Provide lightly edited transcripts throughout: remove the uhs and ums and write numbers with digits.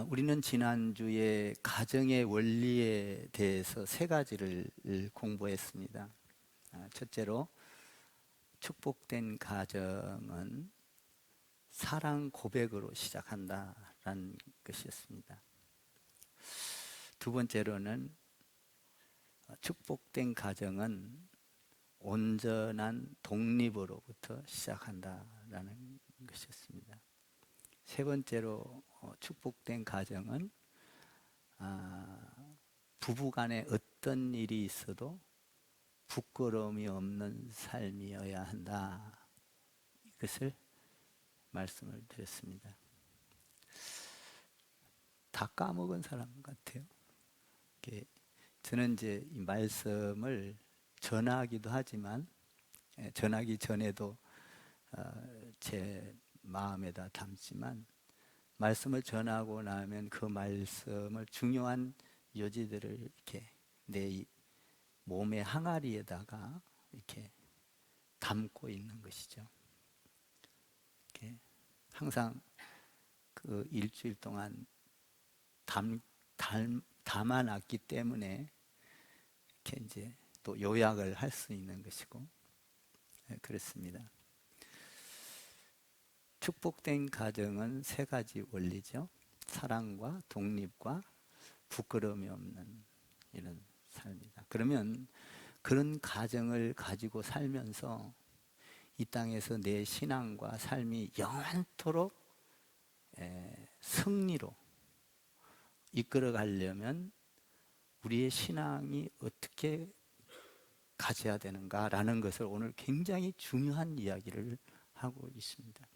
우리는 지난주에 가정의 원리에 대해서 세 가지를 공부했습니다. 첫째로, 축복된 가정은 사랑 고백으로 시작한다라는 것이었습니다. 두 번째로는, 축복된 가정은 온전한 독립으로부터 시작한다라는 것이었습니다. 세 번째로, 축복된 가정은 부부간에 어떤 일이 있어도 부끄러움이 없는 삶이어야 한다. 이것을 말씀을 드렸습니다. 다 까먹은 사람 같아요. 저는 이제 이 말씀을 전하기도 하지만, 전하기 전에도 제 마음에다 담지만, 말씀을 전하고 나면 그 말씀을 중요한 요지들을 이렇게 내 몸의 항아리에다가 이렇게 담고 있는 것이죠. 이렇게 항상 그 일주일 동안 담아놨기 때문에 이렇게 이제 또 요약을 할 수 있는 것이고, 그렇습니다. 축복된 가정은 세 가지 원리죠. 사랑과 독립과 부끄러움이 없는 이런 삶이다. 그러면 그런 가정을 가지고 살면서 이 땅에서 내 신앙과 삶이 영원토록 승리로 이끌어 가려면 우리의 신앙이 어떻게 가져야 되는가라는 것을 오늘 굉장히 중요한 이야기를 하고 있습니다.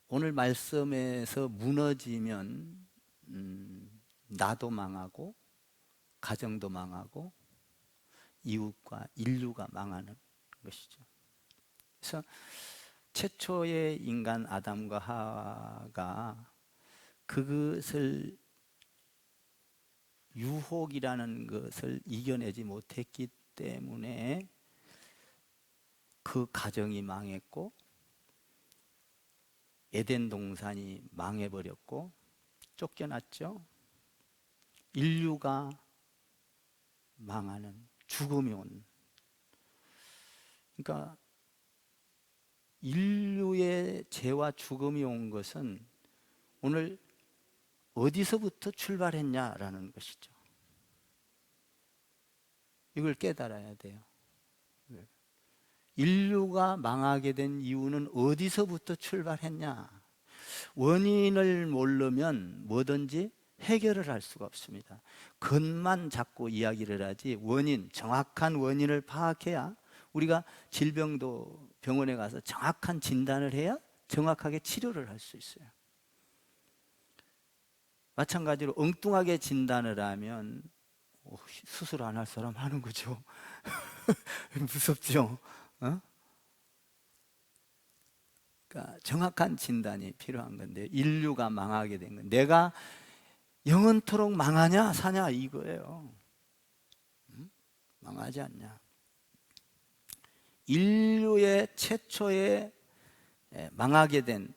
오늘 말씀에서 무너지면 나도 망하고 가정도 망하고 이웃과 인류가 망하는 것이죠. 그래서 최초의 인간 아담과 하와가 그것을 유혹이라는 것을 이겨내지 못했기 때문에 그 가정이 망했고 에덴 동산이 망해버렸고 쫓겨났죠. 인류가 망하는, 죽음이 온, 그러니까 인류의 죄와 죽음이 온 것은 오늘 어디서부터 출발했냐라는 것이죠. 이걸 깨달아야 돼요. 인류가 망하게 된 이유는 어디서부터 출발했냐? 원인을 모르면 뭐든지 해결을 할 수가 없습니다. 근만 잡고 이야기를 하지, 정확한 원인을 파악해야, 우리가 질병도 병원에 가서 정확한 진단을 해야 정확하게 치료를 할 수 있어요. 마찬가지로 엉뚱하게 진단을 하면 수술 안 할 사람 하는 거죠. 무섭죠? 그러니까 정확한 진단이 필요한 건데, 인류가 망하게 된 건 내가 영원토록 망하냐 사냐 이거예요. 망하지 않냐. 인류의 최초의 망하게 된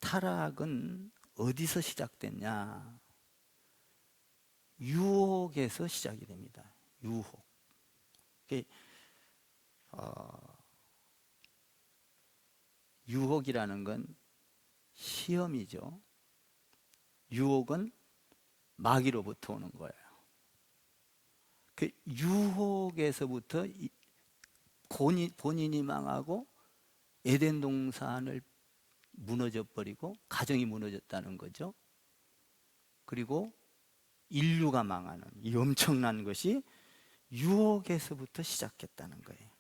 타락은 어디서 시작됐냐? 유혹에서 시작이 됩니다. 유혹. 유혹이라는 건 시험이죠. 유혹은 마귀로부터 오는 거예요. 그 유혹에서부터 본인이 망하고 에덴 동산을 무너져 버리고 가정이 무너졌다는 거죠. 그리고 인류가 망하는 이 엄청난 것이 유혹에서부터 시작했다는 거예요.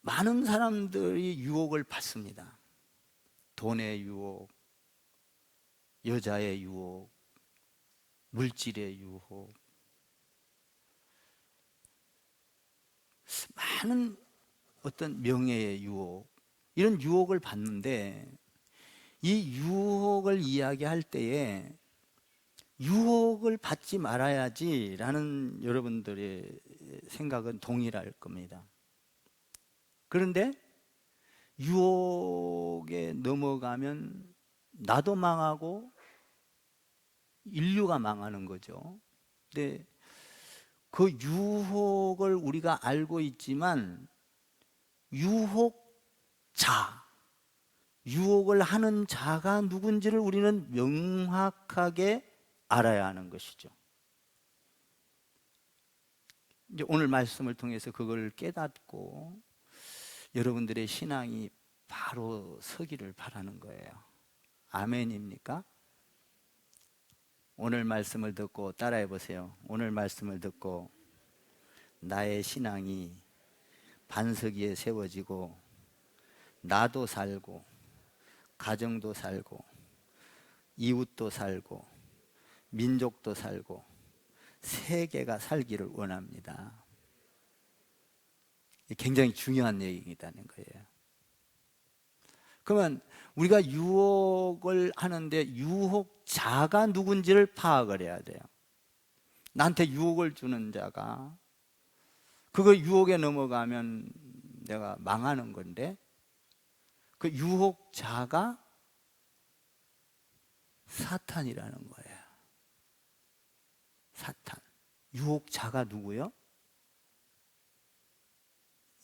많은 사람들이 유혹을 받습니다. 돈의 유혹, 여자의 유혹, 물질의 유혹, 많은 어떤 명예의 유혹, 이런 유혹을 받는데, 이 유혹을 이야기할 때에 유혹을 받지 말아야지 라는 여러분들의 생각은 동일할 겁니다. 그런데 유혹에 넘어가면 나도 망하고 인류가 망하는 거죠. 근데 그 유혹을 우리가 알고 있지만 유혹자, 유혹을 하는 자가 누군지를 우리는 명확하게 알아야 하는 것이죠. 이제 오늘 말씀을 통해서 그걸 깨닫고 여러분들의 신앙이 바로 서기를 바라는 거예요. 아멘입니까? 오늘 말씀을 듣고 따라해 보세요. 오늘 말씀을 듣고 나의 신앙이 반석위에 세워지고 나도 살고 가정도 살고 이웃도 살고 민족도 살고 세계가 살기를 원합니다. 굉장히 중요한 얘기이다는 거예요. 그러면 우리가 유혹을 하는데 유혹자가 누군지를 파악을 해야 돼요. 나한테 유혹을 주는 자가, 그거 유혹에 넘어가면 내가 망하는 건데, 그 유혹자가 사탄이라는 거예요. 사탄. 유혹자가 누구요?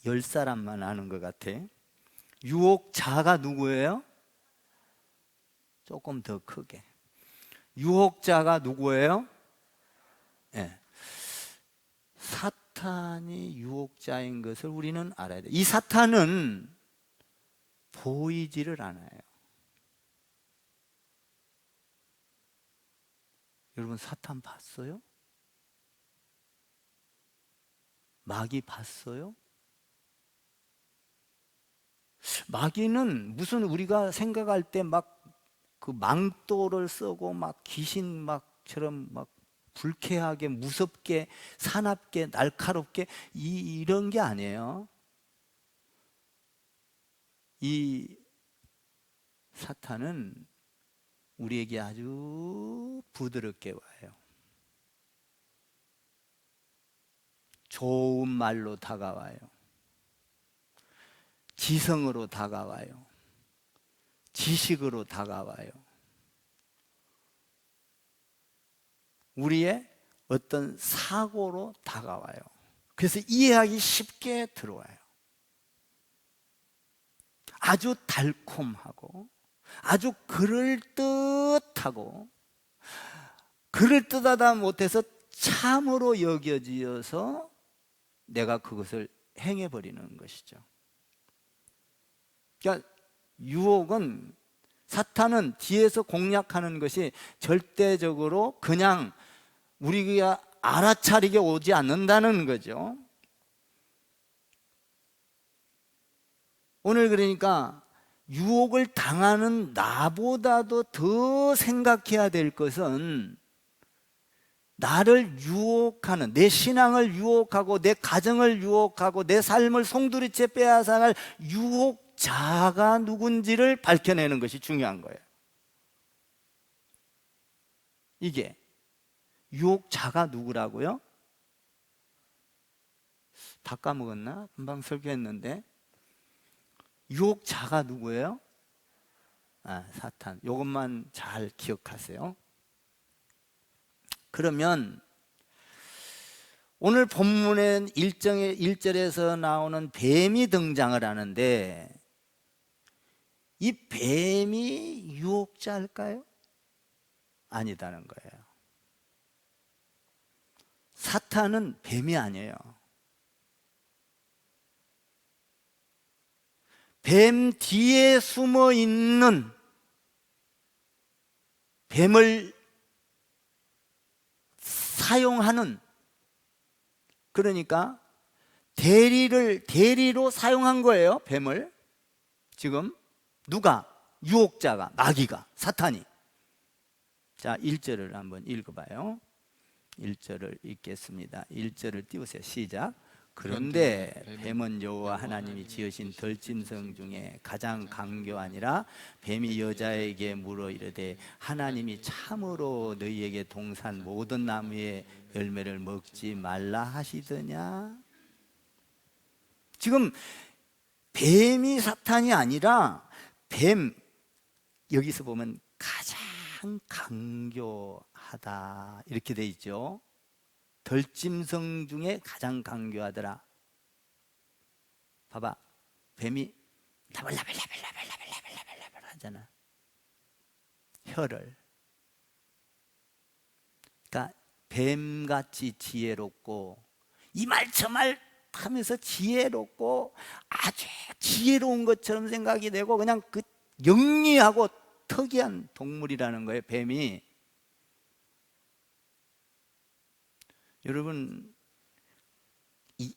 10사람만 아는 것 같아. 유혹자가 누구예요? 조금 더 크게. 유혹자가 누구예요? 네. 사탄이 유혹자인 것을 우리는 알아야 돼요. 이 사탄은 보이지를 않아요. 여러분 사탄 봤어요? 마귀 봤어요? 마귀는 무슨 우리가 생각할 때 막 그 망토를 쓰고 막 귀신 막처럼 막 불쾌하게 무섭게 사납게 날카롭게 이런 게 아니에요. 이 사탄은 우리에게 아주 부드럽게 와요. 좋은 말로 다가와요. 지성으로 다가와요. 지식으로 다가와요. 우리의 어떤 사고로 다가와요. 그래서 이해하기 쉽게 들어와요. 아주 달콤하고 아주 그럴듯하고 그럴듯하다 못해서 참으로 여겨지어서 내가 그것을 행해버리는 것이죠. 그러니까 유혹은, 사탄은 뒤에서 공략하는 것이 절대적으로 그냥 우리가 알아차리게 오지 않는다는 거죠. 오늘 그러니까 유혹을 당하는 나보다도 더 생각해야 될 것은 나를 유혹하는, 내 신앙을 유혹하고 내 가정을 유혹하고 내 삶을 송두리째 빼앗아갈 유혹자가 누군지를 밝혀내는 것이 중요한 거예요. 이게 유혹자가 누구라고요? 다 까먹었나? 금방 설교했는데 유혹자가 누구예요? 사탄. 이것만 잘 기억하세요. 그러면 오늘 본문의 1절에서 나오는 뱀이 등장을 하는데 이 뱀이 유혹자일까요? 아니다는 거예요. 사탄은 뱀이 아니에요. 뱀 뒤에 숨어 있는, 뱀을 사용하는, 그러니까 대리로 사용한 거예요. 뱀을 지금 누가? 유혹자가, 마귀가, 사탄이. 자, 1절을 한번 읽어봐요. 1절을 읽겠습니다. 1절을 띄우세요. 시작. 그런데 뱀은 여호와 하나님이 지으신 들짐승 중에 가장 강교하니라. 뱀이 여자에게 물어 이르되 하나님이 참으로 너희에게 동산 모든 나무의 열매를 먹지 말라 하시더냐. 지금 뱀이 사탄이 아니라 뱀, 여기서 보면 가장 강교하다 이렇게 돼 있죠. 덜짐승 중에 가장 강교하더라. 봐봐, 뱀이 라벌라벌라벌라벌라벌라벌라벌 하잖아. 혀를. 그러니까 뱀같이 지혜롭고 이 말 저 말 하면서 지혜롭고 아주 지혜로운 것처럼 생각이 되고 그냥 그 영리하고 특이한 동물이라는 거예요, 뱀이. 여러분,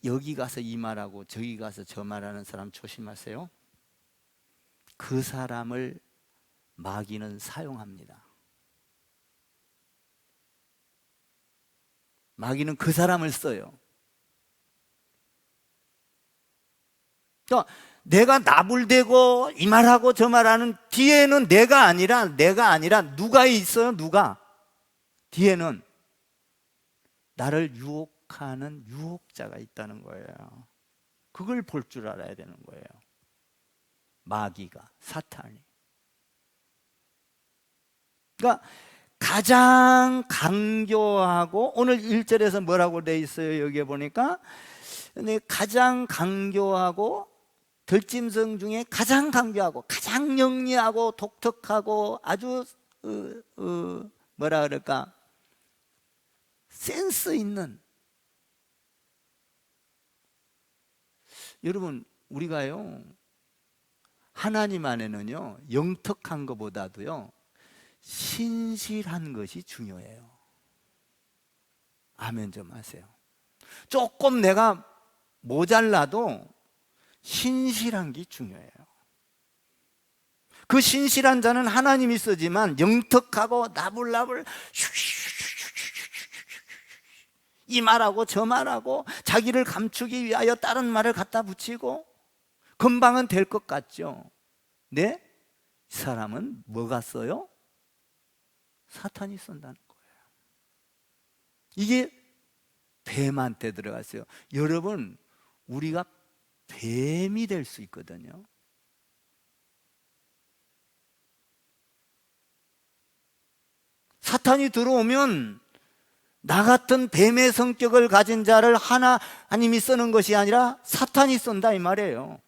여기 가서 이 말하고 저기 가서 저 말하는 사람 조심하세요. 그 사람을 마귀는 사용합니다. 마귀는 그 사람을 써요. 그러니까 내가 나불대고 이 말하고 저 말하는 뒤에는 내가 아니라 누가 있어요? 누가? 뒤에는 나를 유혹하는 유혹자가 있다는 거예요. 그걸 볼 줄 알아야 되는 거예요. 마귀가, 사탄이. 그러니까 가장 강교하고, 오늘 1절에서 뭐라고 돼 있어요? 여기에 보니까 가장 강교하고 들짐승 중에 가장 강교하고 가장 영리하고 독특하고 아주 뭐라 그럴까, 센스 있는. 여러분, 우리가요 하나님 안에는요 영특한 것보다도요 신실한 것이 중요해요. 아멘 좀 하세요. 조금 내가 모자라도 신실한 게 중요해요. 그 신실한 자는 하나님이 쓰지만 영특하고 나불나불 이 말하고 저 말하고 자기를 감추기 위하여 다른 말을 갖다 붙이고 금방은 될 것 같죠. 네? 이 사람은 뭐가 써요? 사탄이 쓴다는 거예요. 이게 뱀한테 들어갔어요. 여러분, 우리가 뱀이 될 수 있거든요. 사탄이 들어오면 나 같은 뱀의 성격을 가진 자를 하나님이 쓰는 것이 아니라 사탄이 쓴다 이 말이에요.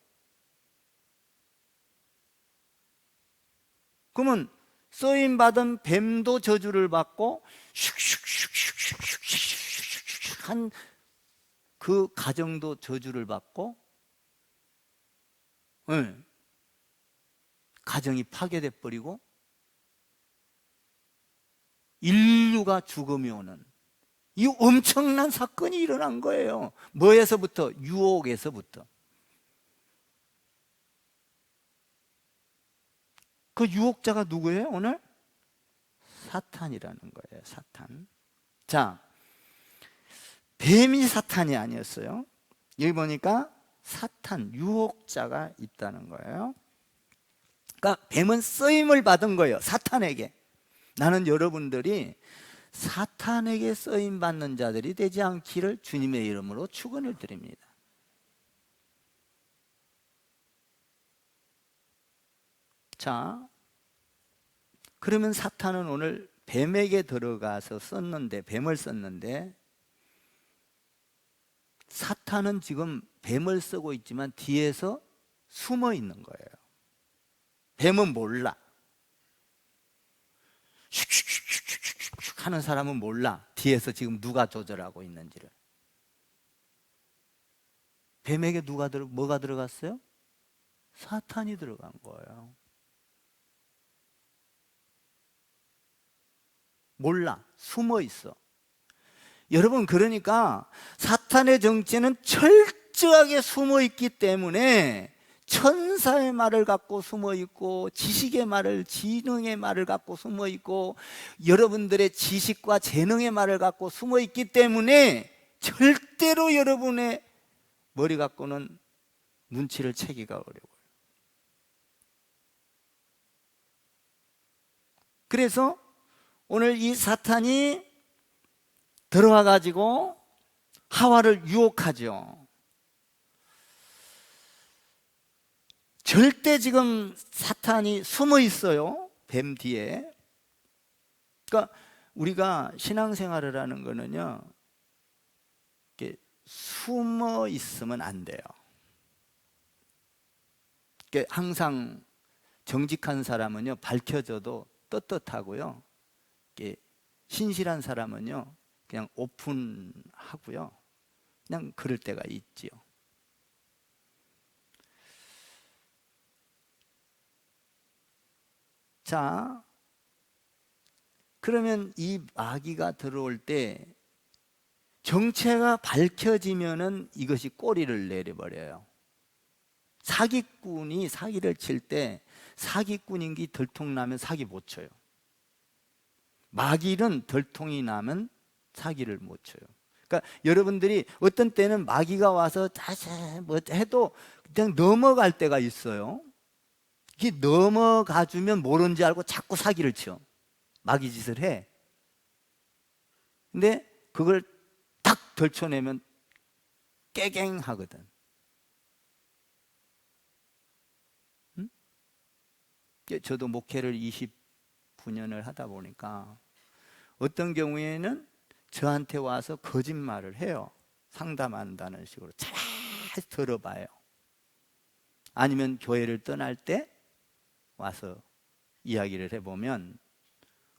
그러면 쓰임받은 뱀도 저주를 받고 슉슉슉슉슉슉슉 한 그 가정도 저주를 받고, 네. 가정이 파괴돼 버리고 인류가 죽음이 오는 이 엄청난 사건이 일어난 거예요. 뭐에서부터? 유혹에서부터. 그 유혹자가 누구예요 오늘? 사탄이라는 거예요. 사탄. 자, 뱀이 사탄이 아니었어요. 여기 보니까 사탄, 유혹자가 있다는 거예요. 그러니까 뱀은 쓰임을 받은 거예요, 사탄에게. 나는 여러분들이 사탄에게 쓰임 받는 자들이 되지 않기를 주님의 이름으로 축원을 드립니다. 자, 그러면 사탄은 오늘 뱀에게 들어가서 뱀을 썼는데, 사탄은 지금 뱀을 쓰고 있지만 뒤에서 숨어 있는 거예요. 뱀은 몰라. 슉슉슉슉슉슉 하는 사람은 몰라. 뒤에서 지금 누가 조절하고 있는지를. 뱀에게 뭐가 들어갔어요? 사탄이 들어간 거예요. 몰라. 숨어 있어. 여러분, 그러니까 사탄의 정체는 철저하게 숨어 있기 때문에 천사의 말을 갖고 숨어 있고 지식의 말을, 지능의 말을 갖고 숨어 있고 여러분들의 지식과 재능의 말을 갖고 숨어 있기 때문에 절대로 여러분의 머리 갖고는 눈치를 채기가 어려워요. 그래서 오늘 이 사탄이 들어와 가지고 하와를 유혹하죠. 절대 지금 사탄이 숨어 있어요, 뱀 뒤에. 그러니까 우리가 신앙생활을 하는 거는요, 이렇게 숨어 있으면 안 돼요. 항상 정직한 사람은요, 밝혀져도 떳떳하고요, 신실한 사람은요, 그냥 오픈하고요, 그냥 그럴 때가 있지요. 자, 그러면 이 마귀가 들어올 때 정체가 밝혀지면은 이것이 꼬리를 내려버려요. 사기꾼이 사기를 칠 때 사기꾼인 게 들통나면 사기 못 쳐요. 마귀는 들통이 나면 사기를 못 쳐요. 그러니까 여러분들이 어떤 때는 마귀가 와서 다시 뭐 해도 그냥 넘어갈 때가 있어요. 이게 넘어가 주면 모르는지 알고 자꾸 사기를 쳐. 마귀 짓을 해. 근데 그걸 탁 덜쳐내면 깨갱하거든. 응? 저도 목회를 29년을 하다 보니까 어떤 경우에는 저한테 와서 거짓말을 해요. 상담한다는 식으로 잘 들어봐요. 아니면 교회를 떠날 때 와서 이야기를 해보면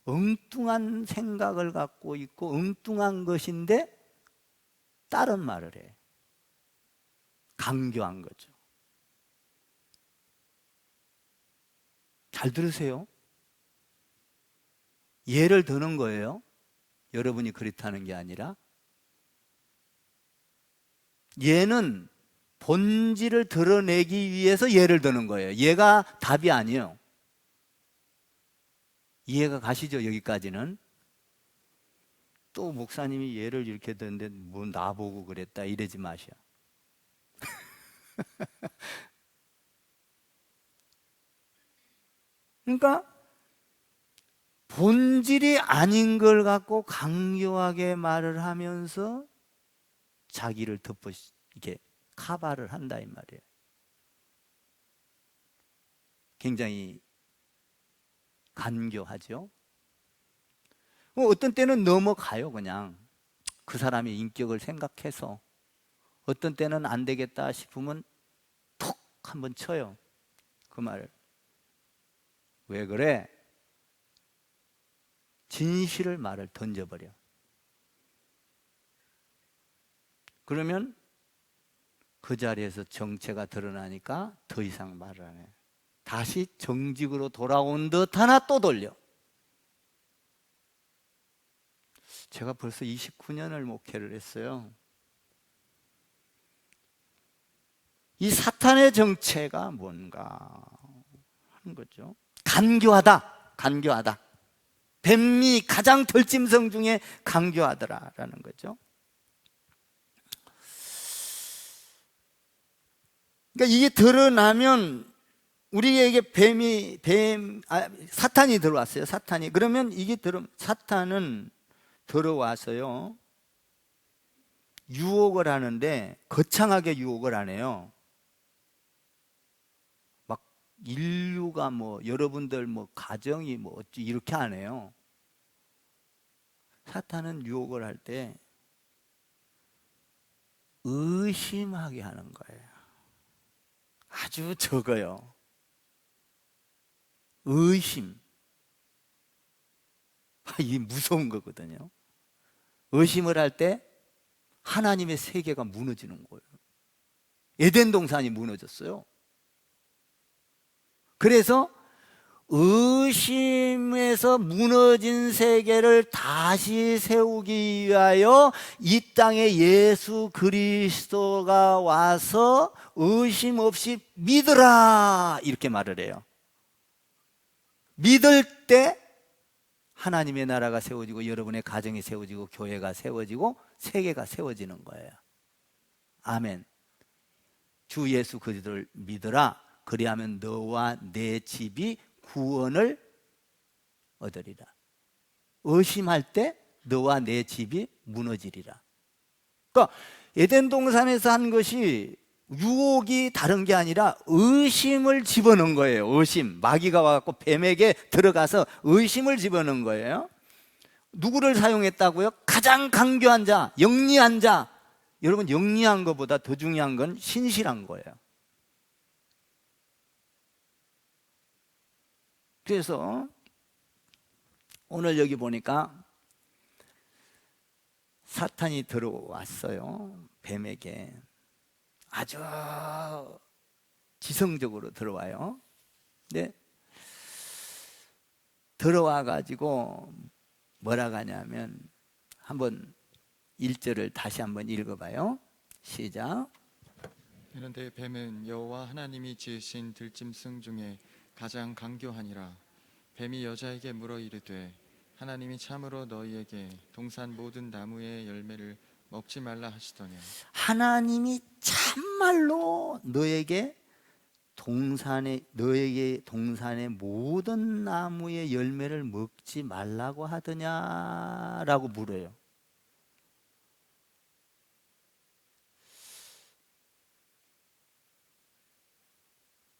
엉뚱한 생각을 갖고 있고 엉뚱한 것인데 다른 말을 해. 강교한 거죠. 잘 들으세요. 예를 드는 거예요. 여러분이 그렇다는 게 아니라. 예는 본질을 드러내기 위해서 예를 드는 거예요. 예가 답이 아니에요. 이해가 가시죠? 여기까지는. 또 목사님이 예를 이렇게 드는데 뭐 나보고 그랬다 이러지 마셔. 그러니까 본질이 아닌 걸 갖고 강요하게 말을 하면서 자기를 이렇게 카바를 한다 이 말이에요. 굉장히 간교하죠. 어떤 때는 넘어가요. 그냥 그 사람의 인격을 생각해서. 어떤 때는 안 되겠다 싶으면 톡 한번 쳐요. 그 말을. 왜 그래? 진실을 말을 던져버려. 그러면 그 자리에서 정체가 드러나니까 더 이상 말을 안 해요. 다시 정직으로 돌아온 듯 하나 또 돌려. 제가 벌써 29년을 목회를 했어요. 이 사탄의 정체가 뭔가 하는 거죠. 간교하다, 간교하다. 뱀이 가장 덜짐승 중에 간교하더라라는 거죠. 그러니까 이게 드러나면 우리에게 사탄이 들어왔어요. 사탄이. 그러면 사탄은 들어와서요, 유혹을 하는데 거창하게 유혹을 안 해요. 막 인류가 뭐 여러분들 뭐 가정이 뭐 어찌 이렇게 안 해요. 사탄은 유혹을 할 때 의심하게 하는 거예요. 아주 적어요. 의심. 이게 무서운 거거든요. 의심을 할 때 하나님의 세계가 무너지는 거예요. 에덴 동산이 무너졌어요. 그래서 의심에서 무너진 세계를 다시 세우기 위하여 이 땅에 예수 그리스도가 와서 의심 없이 믿으라 이렇게 말을 해요. 믿을 때 하나님의 나라가 세워지고 여러분의 가정이 세워지고 교회가 세워지고 세계가 세워지는 거예요. 아멘. 주 예수 그리스도를 믿으라. 그리하면 너와 내 집이 구원을 얻으리라. 의심할 때 너와 내 집이 무너지리라. 그러니까 에덴 동산에서 한 것이 유혹이 다른 게 아니라 의심을 집어넣은 거예요. 의심. 마귀가 와갖고 뱀에게 들어가서 의심을 집어넣은 거예요. 누구를 사용했다고요? 가장 강교한 자, 영리한 자. 여러분, 영리한 것보다 더 중요한 건 신실한 거예요. 그래서 오늘 여기 보니까 사탄이 들어왔어요. 뱀에게. 아주 지성적으로 들어와요. 근데 들어와 가지고 뭐라고 하냐면, 한번 1절을 다시 한번 읽어봐요. 시작. 그런데 뱀은 여호와 하나님이 지으신 들짐승 중에 가장 강교하니라. 뱀이 여자에게 물어 이르되 하나님이 참으로 너희에게 동산 모든 나무의 열매를 먹지 말라 하시더냐. 하나님이 참말로 너에게 동산의 모든 나무의 열매를 먹지 말라고 하더냐라고 물어요.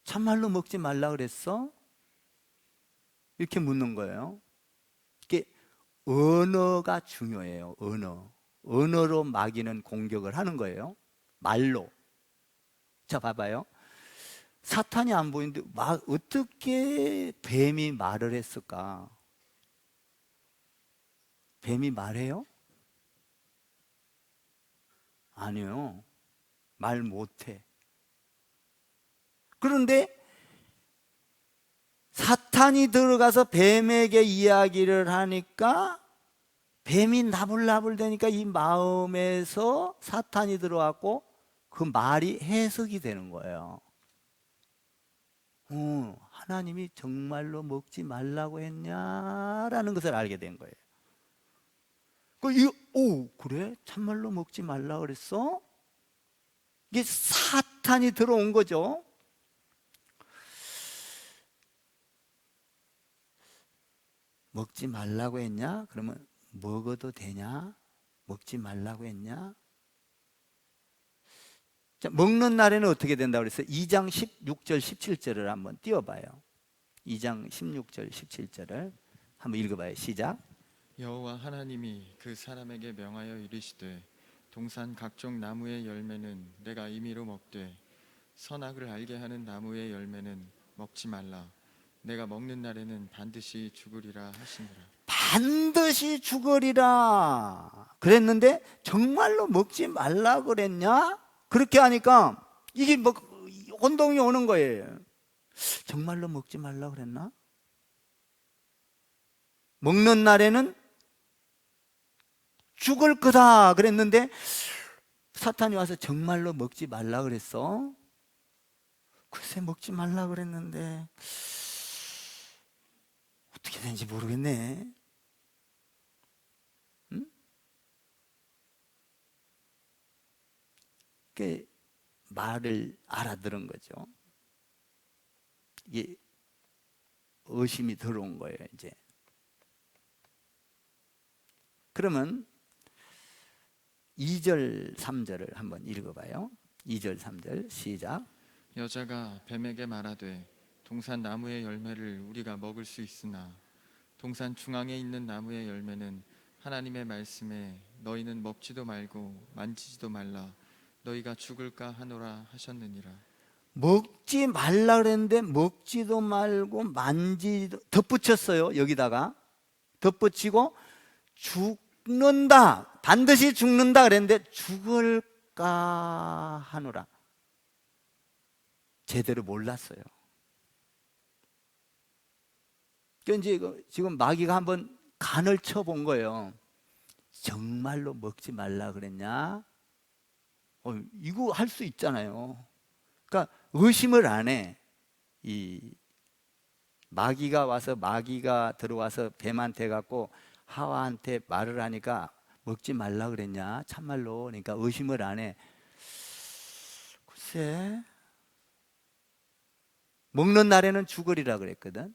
참말로 먹지 말라 그랬어? 이렇게 묻는 거예요. 이게 언어가 중요해요. 언어로 마귀는 공격을 하는 거예요. 말로. 자, 봐봐요. 사탄이 안 보이는데 어떻게 뱀이 말을 했을까? 뱀이 말해요? 아니요. 말 못해. 그런데 사탄이 들어가서 뱀에게 이야기를 하니까 뱀이 나불나불 되니까 이 마음에서 사탄이 들어왔고 그 말이 해석이 되는 거예요. 하나님이 정말로 먹지 말라고 했냐라는 것을 알게 된 거예요. 그래? 참말로 먹지 말라 그랬어? 이게 사탄이 들어온 거죠. 먹지 말라고 했냐? 그러면 먹어도 되냐? 먹지 말라고 했냐? 자, 먹는 날에는 어떻게 된다고 그랬어요? 2장 16절 17절을 한번 띄워봐요. 2장 16절 17절을 한번 읽어봐요. 시작. 여호와 하나님이 그 사람에게 명하여 이르시되 동산 각종 나무의 열매는 내가 임의로 먹되 선악을 알게 하는 나무의 열매는 먹지 말라. 내가 먹는 날에는 반드시 죽으리라 하시니라. 반드시 죽으리라 그랬는데 정말로 먹지 말라 그랬냐? 그렇게 하니까 이게 혼동이 오는 거예요. 정말로 먹지 말라 그랬나? 먹는 날에는 죽을 거다 그랬는데 사탄이 와서 정말로 먹지 말라 그랬어? 글쎄, 먹지 말라 그랬는데 어떻게 되는지 모르겠네. 응? 그 말을 알아들은 거죠. 이게 의심이 들어온 거예요, 이제. 그러면 2절, 3절을 한번 읽어봐요. 2절, 3절 시작. 여자가 뱀에게 말하되 동산 나무의 열매를 우리가 먹을 수 있으나 동산 중앙에 있는 나무의 열매는 하나님의 말씀에 너희는 먹지도 말고 만지지도 말라 너희가 죽을까 하노라 하셨느니라. 먹지 말라 그랬는데 먹지도 말고 만지도 덧붙였어요. 여기다가 덧붙이고 죽는다, 반드시 죽는다 그랬는데 죽을까 하노라. 제대로 몰랐어요. 그러니까 지금 마귀가 한번 간을 쳐본 거예요. 정말로 먹지 말라 그랬냐? 이거 할 수 있잖아요. 그러니까 의심을 안 해. 이 마귀가 들어와서 뱀한테 갖고 하와한테 말을 하니까 먹지 말라 그랬냐? 참말로. 그러니까 의심을 안 해. 글쎄, 먹는 날에는 죽으리라 그랬거든.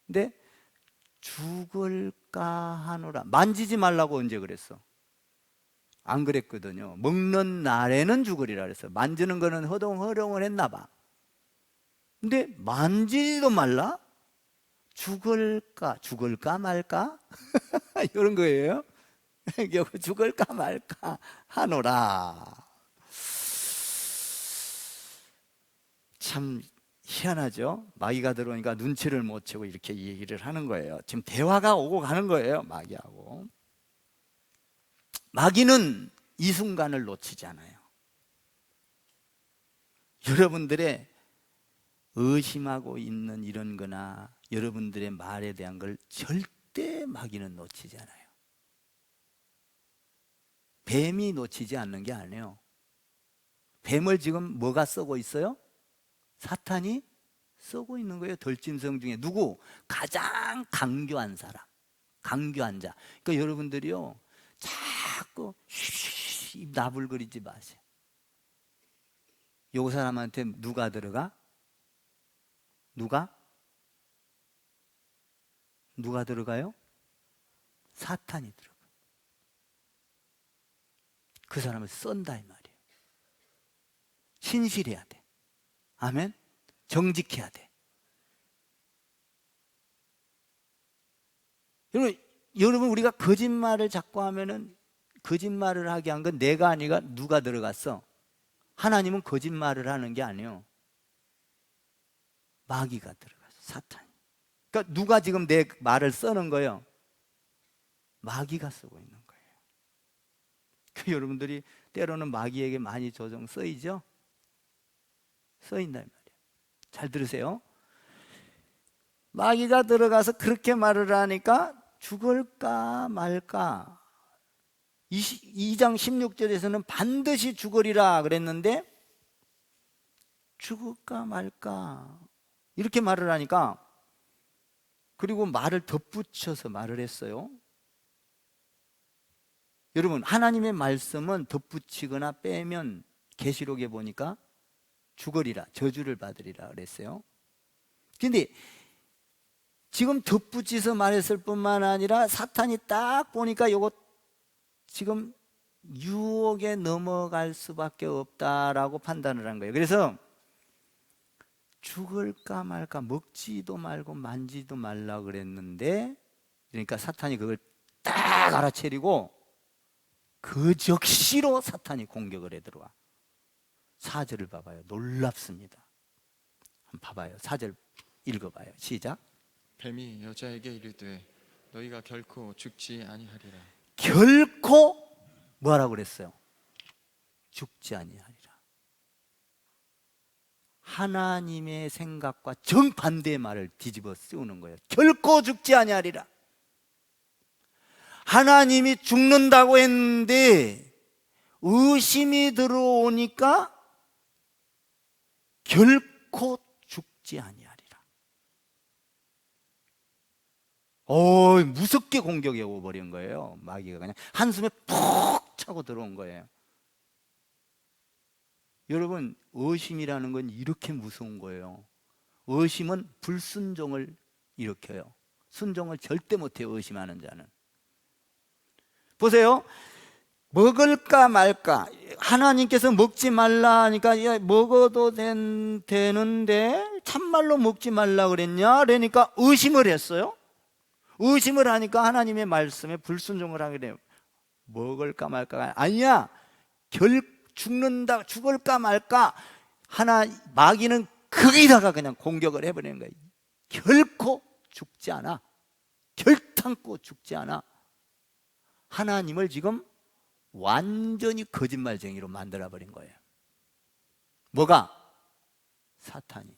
근데 죽을까 하노라. 만지지 말라고 언제 그랬어? 안 그랬거든요. 먹는 날에는 죽으리라 그랬어요. 만지는 거는 허둥허둥을 했나 봐. 근데 만지지도 말라? 죽을까 말까? 이런 거예요. 죽을까 말까 하노라. 참 희한하죠. 마귀가 들어오니까 눈치를 못 채고 이렇게 얘기를 하는 거예요. 지금 대화가 오고 가는 거예요, 마귀하고. 마귀는 이 순간을 놓치지 않아요. 여러분들의 의심하고 있는 이런 거나 여러분들의 말에 대한 걸 절대 마귀는 놓치지 않아요. 뱀이 놓치지 않는 게 아니에요. 뱀을 지금 뭐가 쏘고 있어요? 사탄이 쏘고 있는 거예요. 덜짐승 중에 누구? 가장 강교한 사람, 강교한 자. 그러니까 여러분들이요, 자꾸 입 나불거리지 마세요. 요 사람한테 누가 들어가? 누가 들어가요? 사탄이 들어가. 그 사람을 쏜다 이 말이에요. 신실해야 돼. 아멘. 정직해야 돼. 여러분 우리가 거짓말을 자꾸 하면은, 거짓말을 하게 한 건 내가 아니라 누가 들어갔어? 하나님은 거짓말을 하는 게 아니에요. 마귀가 들어갔어. 사탄. 그러니까 누가 지금 내 말을 써는 거예요? 마귀가 쓰고 있는 거예요. 여러분들이 때로는 마귀에게 많이 조정 쓰이죠? 쓰인다 이 말이에요. 잘 들으세요. 마귀가 들어가서 그렇게 말을 하니까 죽을까 말까. 2장 16절에서는 반드시 죽으리라 그랬는데 죽을까 말까 이렇게 말을 하니까, 그리고 말을 덧붙여서 말을 했어요. 여러분, 하나님의 말씀은 덧붙이거나 빼면 계시록에 보니까 죽으리라, 저주를 받으리라 그랬어요. 근데 지금 덧붙여서 말했을 뿐만 아니라 사탄이 딱 보니까 요거 지금 유혹에 넘어갈 수밖에 없다라고 판단을 한 거예요. 그래서 죽을까 말까, 먹지도 말고 만지도 말라 그랬는데, 그러니까 사탄이 그걸 딱 알아채리고 그 적시로 사탄이 공격을 해 들어와. 4절을 봐봐요. 놀랍습니다. 한번 봐봐요. 4절 읽어봐요. 시작. 뱀이 여자에게 이르되 너희가 결코 죽지 아니하리라. 결코 뭐라고 그랬어요? 죽지 아니하리라. 하나님의 생각과 정반대의 말을 뒤집어 씌우는 거예요. 결코 죽지 아니하리라. 하나님이 죽는다고 했는데 의심이 들어오니까 결코 죽지 아니하리라. 무섭게 공격해 오버린 거예요. 마귀가 그냥 한숨에 푹 차고 들어온 거예요. 여러분, 의심이라는 건 이렇게 무서운 거예요. 의심은 불순종을 일으켜요. 순종을 절대 못해요, 의심하는 자는. 보세요. 먹을까 말까. 하나님께서 먹지 말라 하니까, 야, 먹어도 되는데 참말로 먹지 말라 그랬냐? 그러니까 의심을 했어요. 의심을 하니까 하나님의 말씀에 불순종을 하게 돼요. 먹을까 말까가 아니야. 죽는다, 죽을까 말까. 마귀는 거기다가 그냥 공격을 해버리는 거예요. 결코 죽지 않아. 결탄코 죽지 않아. 하나님을 지금 완전히 거짓말쟁이로 만들어버린 거예요. 뭐가? 사탄이.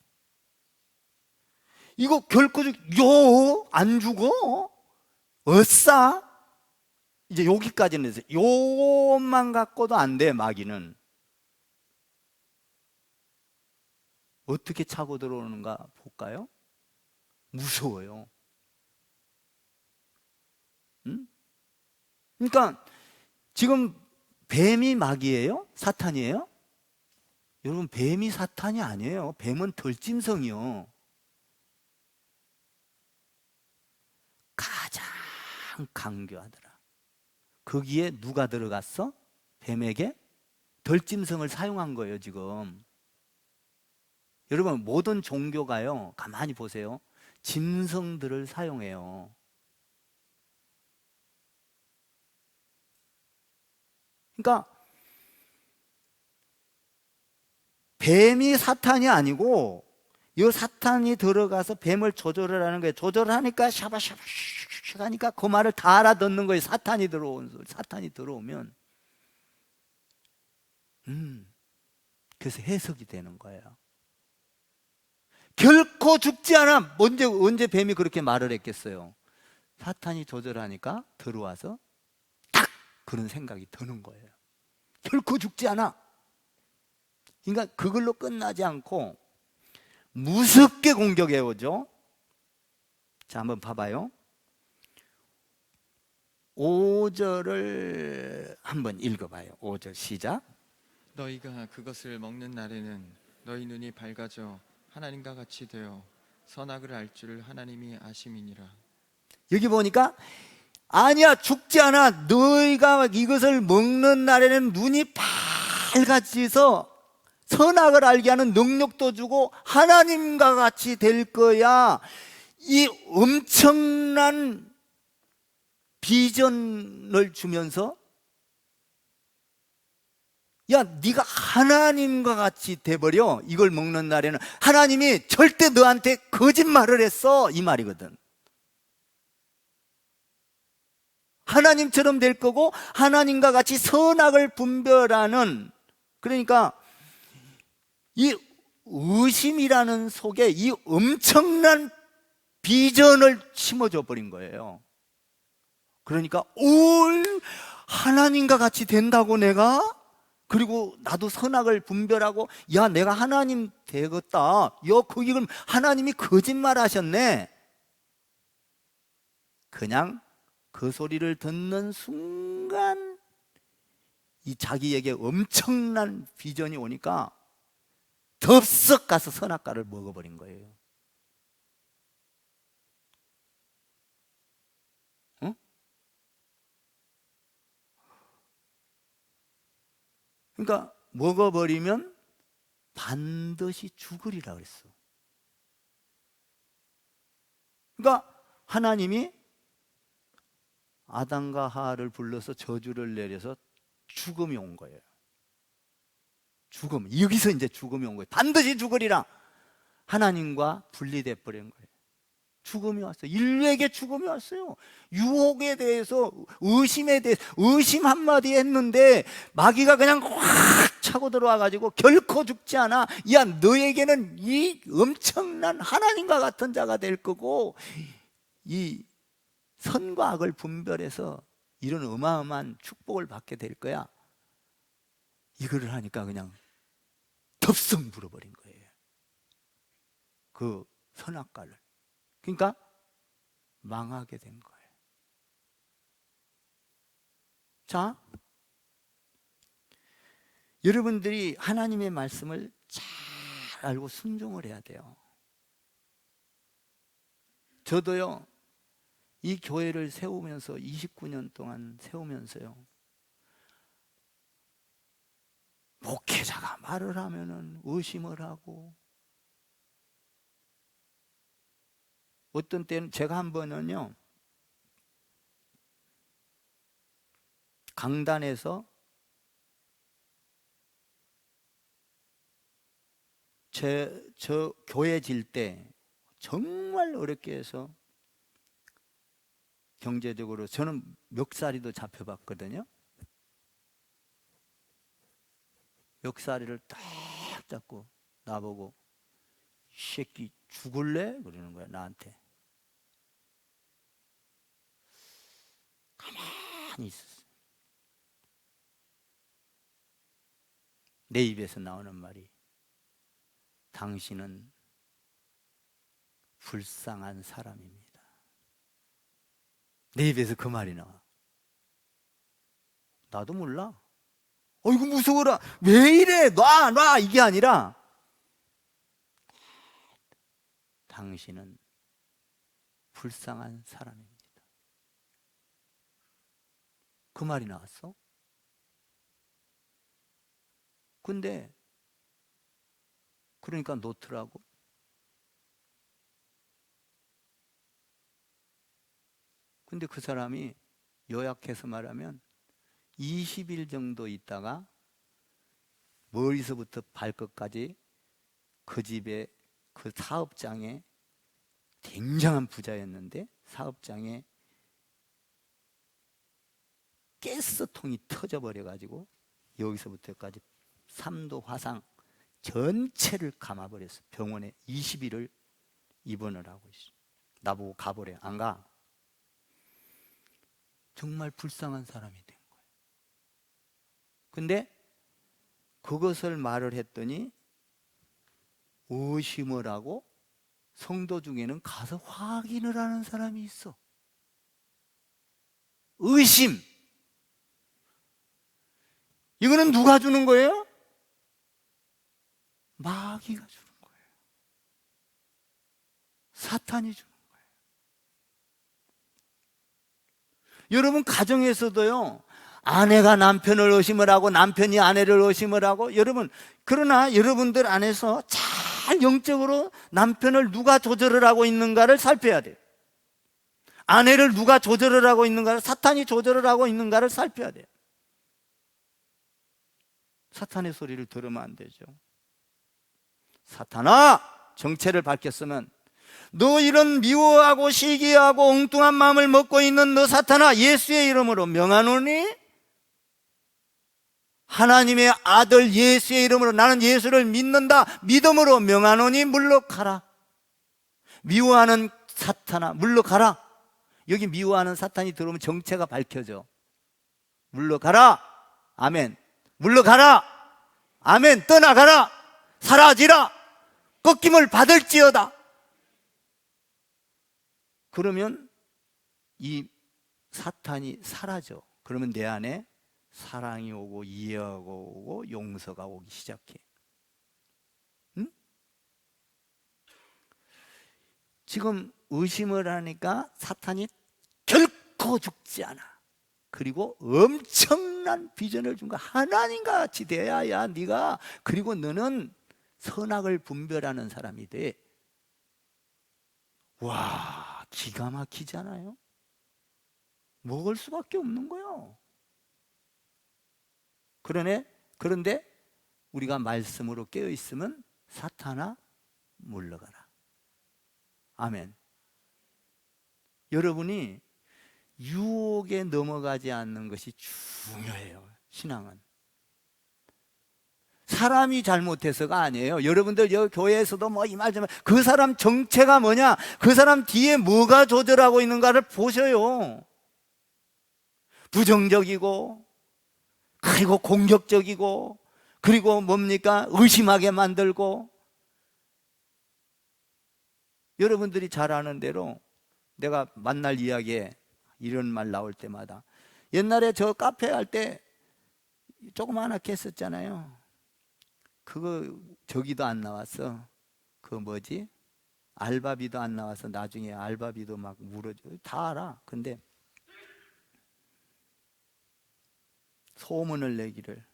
이거 결코 안 죽어? 어싸? 이제 여기까지는 했어요. 요것만 갖고도 안 돼, 마귀는. 어떻게 차고 들어오는가 볼까요? 무서워요. 응? 그러니까 지금 뱀이 마귀예요? 사탄이에요? 여러분, 뱀이 사탄이 아니에요. 뱀은 덜짐승이요. 가장 강교하더라. 거기에 누가 들어갔어? 뱀에게 덜짐승을 사용한 거예요, 지금. 여러분, 모든 종교가요, 가만히 보세요. 짐승들을 사용해요. 그러니까 뱀이 사탄이 아니고 이 사탄이 들어가서 뱀을 조절을 하는 거예요. 조절을 하니까 샤바샤바 하니까 그 말을 다 알아듣는 거예요. 사탄이 들어오면 그래서 해석이 되는 거예요. 결코 죽지 않아. 언제 뱀이 그렇게 말을 했겠어요? 사탄이 조절하니까 들어와서 딱 그런 생각이 드는 거예요. 결코 죽지 않아. 그러니까 그걸로 끝나지 않고 무섭게 공격해 오죠. 자, 한번 봐봐요. 5절을 한번 읽어봐요. 5절 시작. 너희가 그것을 먹는 날에는 너희 눈이 밝아져 하나님과 같이 되어 선악을 알 줄을 하나님이 아심이니라. 여기 보니까 아니야, 죽지 않아. 너희가 이것을 먹는 날에는 눈이 밝아져서 선악을 알게 하는 능력도 주고 하나님과 같이 될 거야. 이 엄청난 비전을 주면서 야, 네가 하나님과 같이 돼버려. 이걸 먹는 날에는 하나님이 절대 너한테 거짓말을 했어, 이 말이거든. 하나님처럼 될 거고 하나님과 같이 선악을 분별하는, 그러니까 이 의심이라는 속에 이 엄청난 비전을 심어줘 버린 거예요. 그러니까 하나님과 같이 된다고 내가? 그리고 나도 선악을 분별하고 야, 내가 하나님 되겠다. 그럼 하나님이 거짓말 하셨네. 그냥 그 소리를 듣는 순간 이 자기에게 엄청난 비전이 오니까 덥석 가서 선악과를 먹어버린 거예요. 응? 그러니까 먹어버리면 반드시 죽으리라 그랬어. 그러니까 하나님이 아담과 하와를 불러서 저주를 내려서 죽음이 온 거예요. 죽음. 여기서 이제 죽음이 온 거예요. 반드시 죽으리라. 하나님과 분리돼 버린 거예요. 죽음이 왔어요. 인류에게 죽음이 왔어요. 유혹에 대해서, 의심에 대해서, 의심 한마디 했는데 마귀가 그냥 확 차고 들어와 가지고 결코 죽지 않아. 야, 너에게는 이 엄청난 하나님과 같은 자가 될 거고 이 선과 악을 분별해서 이런 어마어마한 축복을 받게 될 거야. 이거를 하니까 그냥 덥석 물어버린 거예요. 그 선악과를. 그러니까 망하게 된 거예요. 자, 여러분들이 하나님의 말씀을 잘 알고 순종을 해야 돼요. 저도요, 이 교회를 세우면서 29년 동안 세우면서요, 목회자가 말을 하면은 의심을 하고, 어떤 때는 제가 한 번은요, 강단에서 저 교회 질 때 정말 어렵게 해서 경제적으로 저는 멱살이도 잡혀봤거든요. 멱살이를 딱 잡고 나보고 이 새끼 죽을래? 그러는 거야, 나한테. 가만히 있었어. 내 입에서 나오는 말이 당신은 불쌍한 사람입니다. 내 입에서 그 말이 나와. 나도 몰라. 이거 무서워라. 왜 이래? 놔! 이게 아니라 당신은 불쌍한 사람입니다. 그 말이 나왔어. 근데 그러니까 놓더라고. 근데 그 사람이 요약해서 말하면 20일 정도 있다가 머리서부터 발끝까지 그 집에 그 사업장에 굉장한 부자였는데 사업장에 가스통이 터져버려 가지고 여기서부터까지 3도 화상 전체를 감아버렸어. 병원에 20일을 입원을 하고 있어. 나보고 가보래. 안 가. 정말 불쌍한 사람이 된 거예요. 근데 그것을 말을 했더니 의심을 하고 성도 중에는 가서 확인을 하는 사람이 있어. 의심. 이거는 누가 주는 거예요? 마귀가 주는 거예요. 사탄이 주는 거예요. 여러분 가정에서도요, 아내가 남편을 의심을 하고 남편이 아내를 의심을 하고, 여러분 그러나 여러분들 안에서 잘 영적으로 남편을 누가 조절을 하고 있는가를 살펴야 돼요. 아내를 누가 조절을 하고 있는가를, 사탄이 조절을 하고 있는가를 살펴야 돼요. 사탄의 소리를 들으면 안 되죠. 사탄아, 정체를 밝혔으면 너 이런 미워하고 시기하고 엉뚱한 마음을 먹고 있는 너 사탄아, 예수의 이름으로 명하노니 하나님의 아들 예수의 이름으로 나는 예수를 믿는다, 믿음으로 명하노니 물러가라. 미워하는 사탄아 물러가라. 여기 미워하는 사탄이 들어오면 정체가 밝혀져. 물러가라. 아멘. 물러가라. 아멘. 떠나가라. 사라지라. 꺾임을 받을지어다. 그러면 이 사탄이 사라져. 그러면 내 안에 사랑이 오고 이해가 오고 용서가 오기 시작해. 응? 지금 의심을 하니까 사탄이 결코 죽지 않아. 그리고 엄청난 비전을 준 거야. 하나님과 같이 돼야 네가, 그리고 너는 선악을 분별하는 사람이 돼. 와, 기가 막히잖아요. 먹을 수밖에 없는 거예요. 그런데 우리가 말씀으로 깨어 있으면 사탄아 물러가라. 아멘. 여러분이 유혹에 넘어가지 않는 것이 중요해요. 신앙은 사람이 잘못해서가 아니에요. 여러분들 여기 교회에서도 뭐 이 말 좀, 그 사람 정체가 뭐냐, 그 사람 뒤에 뭐가 조절하고 있는가를 보셔요. 부정적이고, 그리고 공격적이고, 그리고 뭡니까, 의심하게 만들고. 여러분들이 잘 아는 대로 내가 만날 이야기에 이런 말 나올 때마다, 옛날에 저 카페 할 때 조그맣게 했었잖아요. 그거 저기도 안 나왔어. 그 뭐지, 알바비도 안 나와서 나중에 알바비도 막 물어줘. 다 알아. 근데 소문을 내기를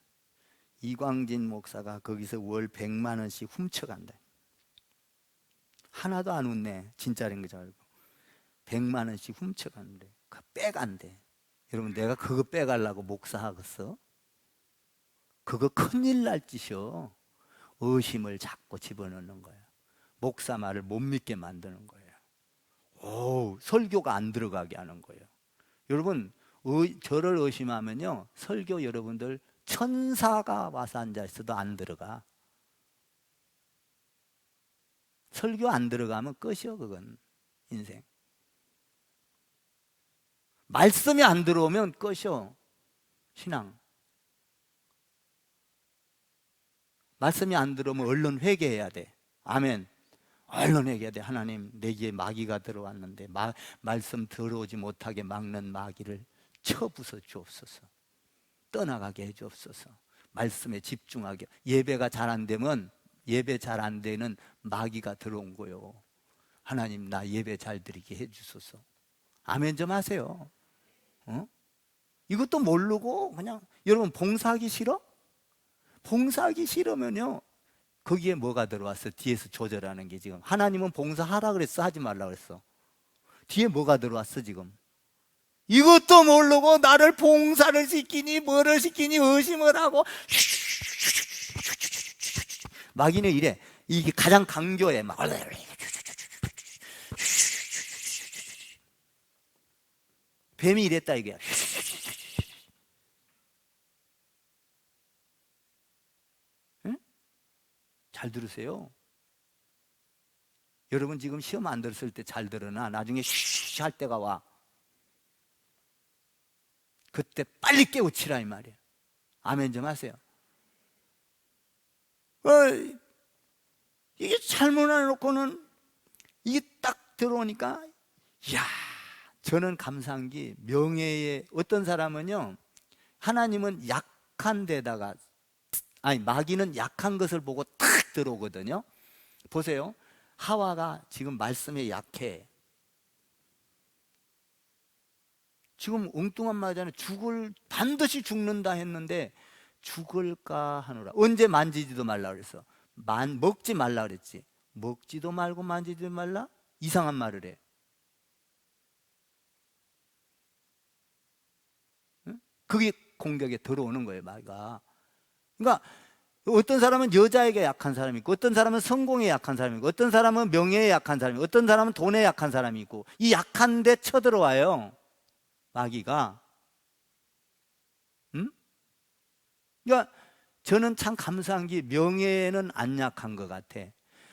이광진 목사가 거기서 월 100만 원씩 훔쳐간다. 하나도 안 웃네. 진짜인 거 줄 알고 100만 원씩 훔쳐가는데 그거 빼간대. 여러분, 내가 그거 빼가려고 목사하겠어? 그거 큰일 날 짓이요. 의심을 자꾸 집어넣는 거예요. 목사 말을 못 믿게 만드는 거예요. 오, 설교가 안 들어가게 하는 거예요. 여러분, 저를 의심하면요, 설교 여러분들 천사가 와서 앉아있어도 안 들어가. 설교 안 들어가면 끝이요. 그건 인생. 말씀이 안 들어오면 끝이요. 신앙. 말씀이 안 들어오면 얼른 회개해야 돼. 아멘. 얼른 회개해야 돼. 하나님, 내게 마귀가 들어왔는데 말씀 들어오지 못하게 막는 마귀를 쳐부숴 주옵소서. 떠나가게 해 주옵소서. 말씀에 집중하게. 예배가 잘 안 되면, 예배 잘 안 되는 마귀가 들어온 거요. 하나님, 나 예배 잘 드리게 해 주소서. 아멘 좀 하세요. 이것도 모르고 그냥, 여러분 봉사하기 싫어? 봉사하기 싫으면요, 거기에 뭐가 들어왔어? 뒤에서 조절하는 게. 지금 하나님은 봉사하라 그랬어, 하지 말라 그랬어? 뒤에 뭐가 들어왔어 지금? 이것도 모르고 나를 봉사를 시키니 뭐를 시키니 의심을 하고. 마귀는 이래. 이게 가장 강조해. 막 뱀이 이랬다 이게. 응? 잘 들으세요. 여러분 지금 시험 안 들었을 때 잘 들으나 나중에 쉬쉬 할 때가 와. 그때 빨리 깨우치라 이 말이에요. 아멘 좀 하세요. 이게 잘못 해놓고는 이게 딱 들어오니까, 이야, 저는 감사한 게 명예의, 어떤 사람은요, 하나님은 약한 데다가, 아니 마귀는 약한 것을 보고 탁 들어오거든요. 보세요. 하와가 지금 말씀에 약해. 지금 엉뚱한 말이잖아요. 반드시 죽는다 했는데 죽을까 하노라. 언제 만지지도 말라 그랬어? 먹지 말라 그랬지. 먹지도 말고 만지지도 말라? 이상한 말을 해. 응? 그게 공격에 들어오는 거예요, 마귀가. 그러니까 어떤 사람은 여자에게 약한 사람이 있고, 어떤 사람은 성공에 약한 사람이 있고, 어떤 사람은 명예에 약한 사람이 있고, 어떤 사람은 돈에 약한 사람이 있고, 이 약한 데 쳐들어와요, 마귀가. 응? 그러니까 저는 참 감사한 게 명예는 안 약한 것 같아.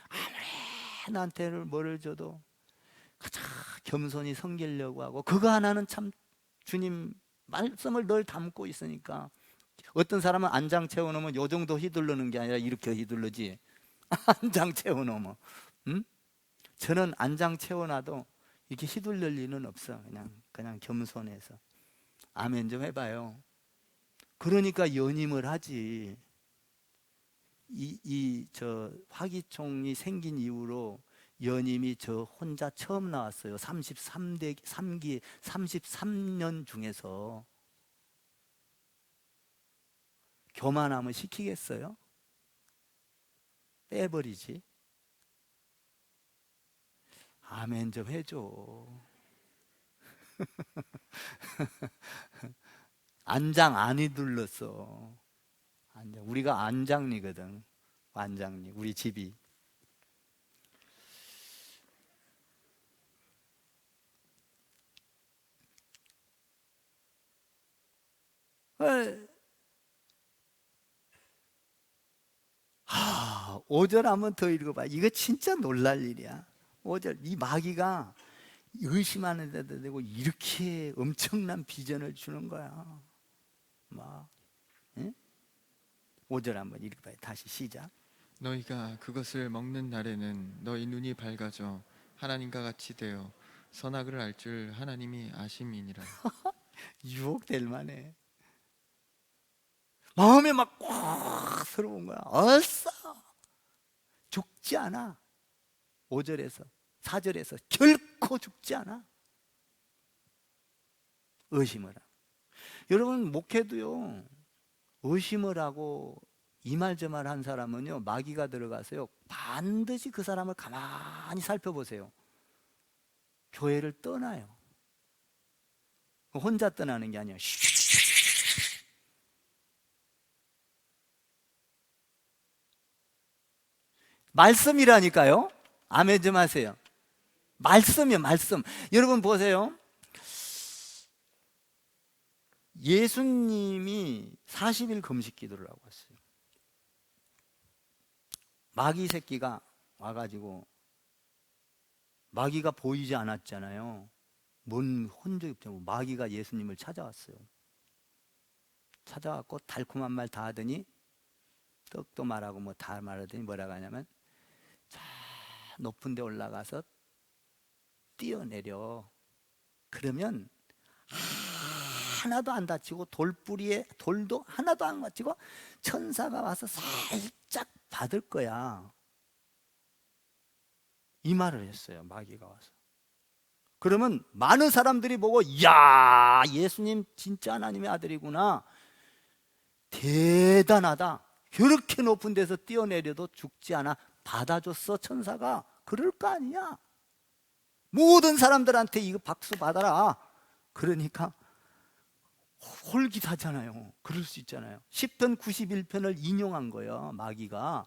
아무리 나한테 뭐를 줘도 가장 겸손히 섬기려고 하고, 그거 하나는 참 주님 말씀을 늘 담고 있으니까. 어떤 사람은 안장 채워놓으면 요 정도 휘둘르는 게 아니라 이렇게 휘둘르지. 안장 채워놓으면. 응? 저는 안장 채워놔도 이렇게 휘둘릴 리는 없어. 그냥 겸손해서. 아멘 좀 해봐요. 그러니까 연임을 하지. 저 화기총이 생긴 이후로 연임이 저 혼자 처음 나왔어요. 33년 중에서. 교만하면 시키겠어요? 빼버리지. 아멘 좀 해줘. 안장 안 휘둘렀어. 우리가 안장리거든. 안장리, 우리 집이. 에. 5절 한번 더 읽어봐. 이거 진짜 놀랄 일이야. 5절, 이 마귀가 의심하는 데도 되고 이렇게 엄청난 비전을 주는 거야. 막, 응? 5절 한번 읽어봐요. 다시 시작. 너희가 그것을 먹는 날에는 너희 눈이 밝아져 하나님과 같이 되어 선악을 알 줄 하나님이 아심이니라. 유혹될 만해. 마음에 막 꽉 들어온 거야. 얼싸 죽지 않아. 5절에서 4절에서 결코 죽지 않아. 의심을 하고. 여러분 목회도요, 의심을 하고 이 말 저 말 한 사람은요, 마귀가 들어가서요, 반드시 그 사람을 가만히 살펴보세요. 교회를 떠나요. 혼자 떠나는 게 아니에요. 말씀이라니까요. 아멘 좀 하세요. 말씀이요, 말씀. 여러분 보세요. 예수님이 40일 금식 기도를 하고 왔어요. 마귀 새끼가 와가지고, 마귀가 보이지 않았잖아요. 뭔 혼적이 없잖아요. 마귀가 예수님을 찾아왔어요. 찾아왔고 달콤한 말 다 하더니, 떡도 말하고 뭐 다 말하더니 뭐라고 하냐면, 자 높은 데 올라가서 뛰어내려. 그러면 하나도 안 다치고 돌뿌리에 돌도 하나도 안 맞히고 천사가 와서 살짝 받을 거야. 이 말을 했어요, 마귀가 와서. 그러면 많은 사람들이 보고, 이야, 예수님 진짜 하나님의 아들이구나, 대단하다, 이렇게 높은 데서 뛰어내려도 죽지 않아 받아줬어, 천사가. 그럴 거 아니야. 모든 사람들한테 이거 박수 받아라. 그러니까 홀깃하잖아요. 그럴 수 있잖아요. 시편 91편을 인용한 거예요, 마귀가.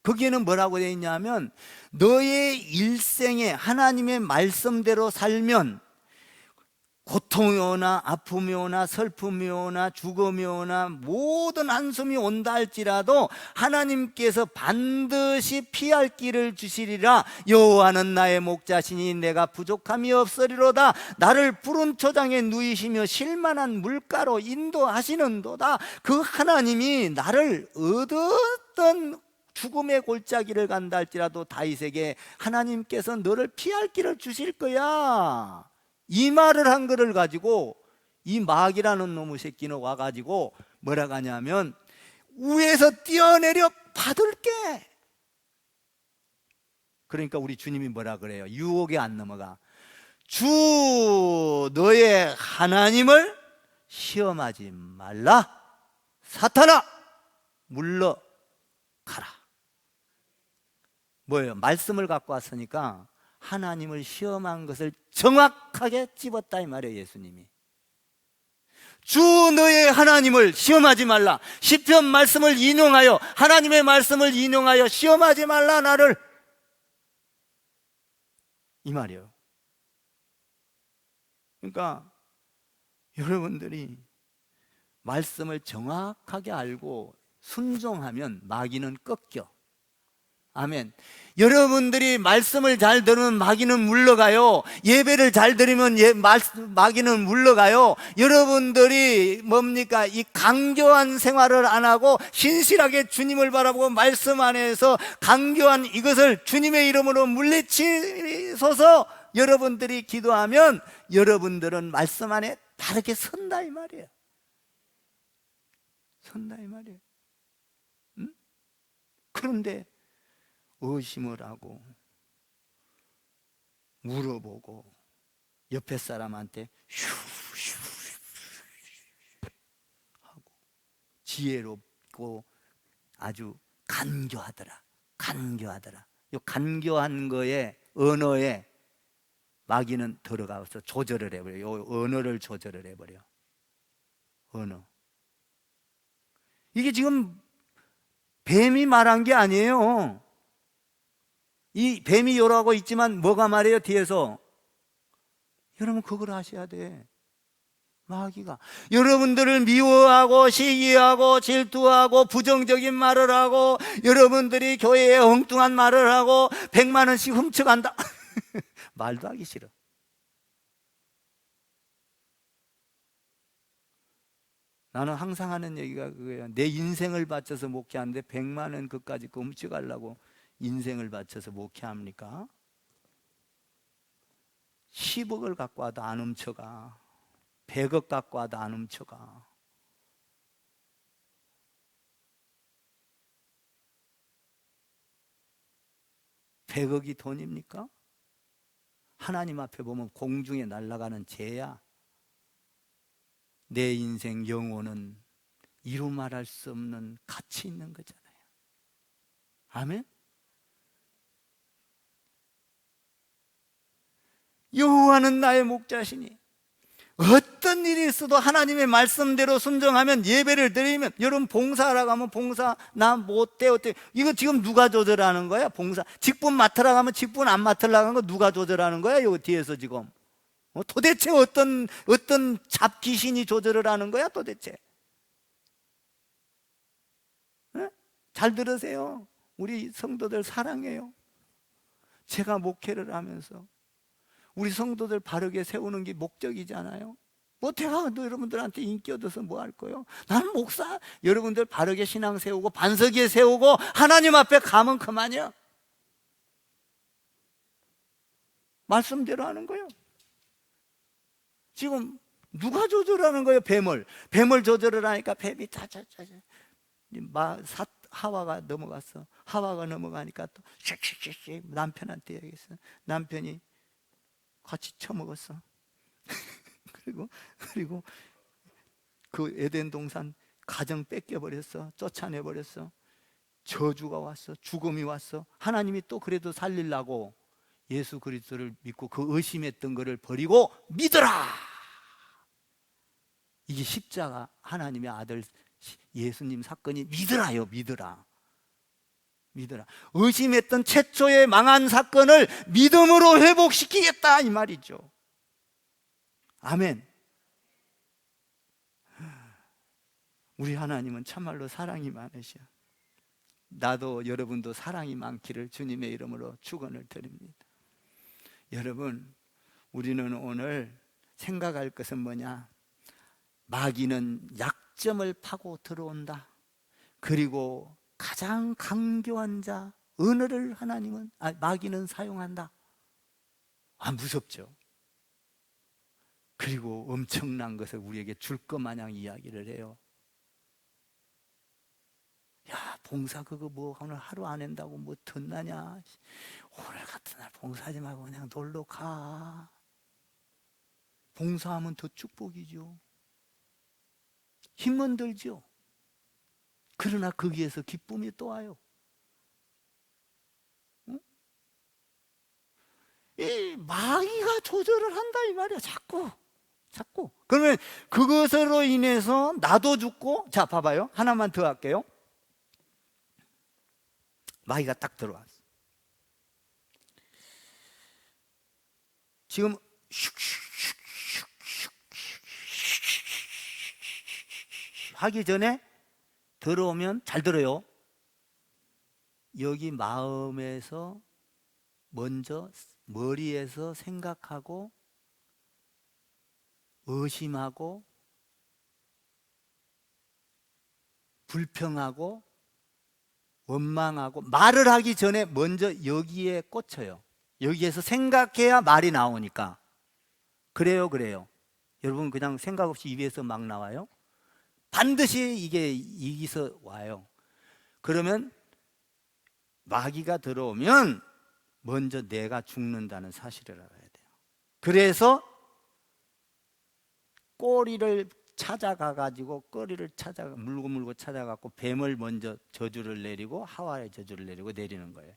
거기에는 뭐라고 되어 있냐면, 너의 일생에 하나님의 말씀대로 살면 고통이 오나 아픔이 오나 슬픔이 오나 죽음이 오나 모든 한숨이 온다 할지라도 하나님께서 반드시 피할 길을 주시리라. 여호와는 나의 목자시니 내가 부족함이 없으리로다. 나를 푸른 초장에 누이시며 실만한 물가로 인도하시는도다. 그 하나님이 나를 어떤 죽음의 골짜기를 간다 할지라도 다윗에게 하나님께서 너를 피할 길을 주실 거야, 이 말을 한 거를 가지고 이 마귀라는 놈의 새끼는 와가지고 뭐라 하냐면, 위에서 뛰어내려 받을게. 그러니까 우리 주님이 뭐라 그래요? 유혹에 안 넘어가. 주 너의 하나님을 시험하지 말라. 사탄아, 물러가라. 뭐예요? 말씀을 갖고 왔으니까 하나님을 시험한 것을 정확하게 찝었다 이 말이에요, 예수님이. 주 너의 하나님을 시험하지 말라. 시편 말씀을 인용하여, 하나님의 말씀을 인용하여 시험하지 말라 나를, 이 말이에요. 그러니까 여러분들이 말씀을 정확하게 알고 순종하면 마귀는 꺾여. 아멘. 여러분들이 말씀을 잘 들으면 마귀는 물러가요. 예배를 잘 드리면 마귀는 물러가요. 여러분들이 뭡니까? 이 강교한 생활을 안 하고 신실하게 주님을 바라보고 말씀 안에서 강교한 이것을 주님의 이름으로 물리치소서 여러분들이 기도하면 여러분들은 말씀 안에 바르게 선다 이 말이에요. 선다 이 말이에요. 응? 그런데 의심을 하고 물어보고 옆에 사람한테 슈슈 하고 지혜롭고 아주 간교하더라. 이 간교한 거에, 언어에 마귀는 들어가서 조절을 해버려요. 이 언어를 조절을 해버려. 언어. 이게 지금 뱀이 말한 게 아니에요. 이 뱀이 요라고 있지만 뭐가 말해요? 뒤에서. 여러분 그걸 아셔야 돼. 마귀가 여러분들을 미워하고 시기하고 질투하고 부정적인 말을 하고 여러분들이 교회에 엉뚱한 말을 하고 100만 원씩 훔쳐간다. 말도 하기 싫어. 나는 항상 하는 얘기가 그거예요. 내 인생을 바쳐서 목회하는데 100만 원 그까짓 거 훔쳐가려고 인생을 바쳐서 목회합니까? 10억을 갖고 와도 안 훔쳐가. 100억 갖고 와도 안 훔쳐가. 백억이 돈입니까? 하나님 앞에 보면 공중에 날아가는 재야. 내 인생 영혼은 이루 말할 수 없는 가치 있는 거잖아요. 아멘? 여호와는 나의 목자시니 어떤 일이 있어도 하나님의 말씀대로 순종하면, 예배를 드리면, 여러분 봉사하러 가면 봉사 나 못해 어때? 이거 지금 누가 조절하는 거야? 봉사 직분 맡으러 가면 직분 안 맡으러 가는 거 누가 조절하는 거야? 이거 뒤에서 지금 도대체 어떤 잡귀신이 조절을 하는 거야 도대체? 네? 잘 들으세요. 우리 성도들 사랑해요. 제가 목회를 하면서 우리 성도들 바르게 세우는 게 목적이잖아요. 뭐 제가 여러분들한테 인기 얻어서 뭐 할 거예요? 나는 목사, 여러분들 바르게 신앙 세우고 반석에 세우고 하나님 앞에 가면 그만이야. 말씀대로 하는 거예요. 지금 누가 조절하는 거예요? 뱀을 조절을 하니까 뱀이 차차차 하와가 넘어갔어. 하와가 넘어가니까 또 쉑쉑쉑쉑 남편한테 얘기했어. 남편이 같이 처먹었어. 그리고 그 에덴 동산 가정 뺏겨버렸어. 쫓아내버렸어. 저주가 왔어. 죽음이 왔어. 하나님이 또 그래도 살리려고 예수 그리스도를 믿고 그 의심했던 것을 버리고 믿어라. 이게 십자가 하나님의 아들 예수님 사건이 믿으라요. 믿으라. 믿으라. 의심했던 최초의 망한 사건을 믿음으로 회복시키겠다 이 말이죠. 아멘. 우리 하나님은 참말로 사랑이 많으셔. 나도 여러분도 사랑이 많기를 주님의 이름으로 축원을 드립니다. 여러분, 우리는 오늘 생각할 것은 뭐냐? 마귀는 약점을 파고 들어온다. 그리고 가장 강교한 자 언어를 마귀는 사용한다. 무섭죠. 그리고 엄청난 것을 우리에게 줄 것 마냥 이야기를 해요. 야, 봉사 그거 뭐 오늘 하루 안 한다고 뭐 덧나냐? 오늘 같은 날 봉사하지 말고 그냥 놀러 가. 봉사하면 더 축복이죠. 힘은 들죠. 그러나 거기에서 기쁨이 또 와요. 응? 이 마귀가 조절을 한다 이 말이야. 자꾸. 그러면 그것으로 인해서 나도 죽고, 자 봐봐요. 하나만 더 할게요. 마귀가 딱 들어왔어. 지금 하기 전에 들어오면 잘 들어요. 여기 마음에서 먼저 머리에서 생각하고 의심하고 불평하고 원망하고 말을 하기 전에 먼저 여기에 꽂혀요. 여기에서 생각해야 말이 나오니까. 그래요. 여러분 그냥 생각 없이 입에서 막 나와요? 반드시 이게 여기서 와요. 그러면 마귀가 들어오면 먼저 내가 죽는다는 사실을 알아야 돼요. 그래서 꼬리를 찾아가가지고 물고 찾아가고 뱀을 먼저 저주를 내리고 하와의 저주를 내리는 거예요.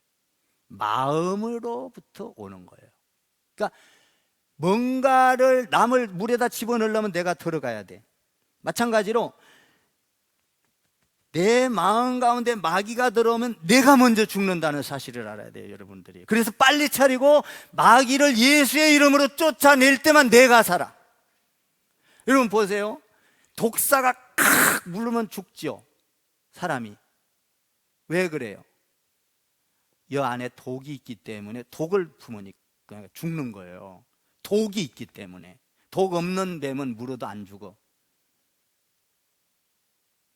마음으로부터 오는 거예요. 그러니까 뭔가를 남을 물에다 집어넣으려면 내가 들어가야 돼. 마찬가지로 내 마음 가운데 마귀가 들어오면 내가 먼저 죽는다는 사실을 알아야 돼요, 여러분들이. 그래서 빨리 차리고 마귀를 예수의 이름으로 쫓아낼 때만 내가 살아. 여러분 보세요. 독사가 칵 물르면 죽죠, 사람이. 왜 그래요? 여 안에 독이 있기 때문에 독을 품으니까 죽는 거예요. 독이 있기 때문에. 독 없는 뱀은 물어도 안 죽어.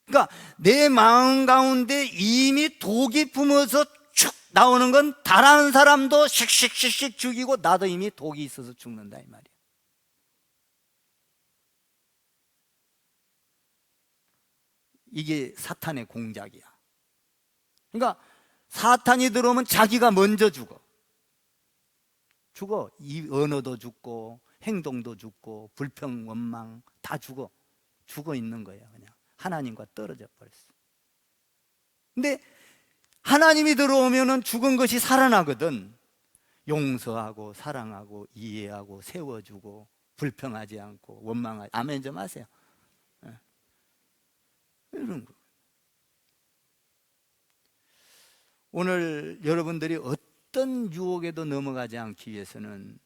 그러니까 내 마음 가운데 이미 독이 품어서 쭉 나오는 건 다른 사람도 씩씩씩씩 죽이고 나도 이미 독이 있어서 죽는다 이 말이에요. 이게 사탄의 공작이야. 그러니까 사탄이 들어오면 자기가 먼저 죽어. 이 언어도 죽고 행동도 죽고 불평 원망 다 죽어 있는 거예요. 그냥 하나님과 떨어져 버렸어. 근데 하나님이 들어오면은 죽은 것이 살아나거든. 용서하고 사랑하고 이해하고 세워주고 불평하지 않고 원망하지. 아멘 좀 하세요. 이런 거. 오늘 여러분들이 어떤 유혹에도 넘어가지 않기 위해서는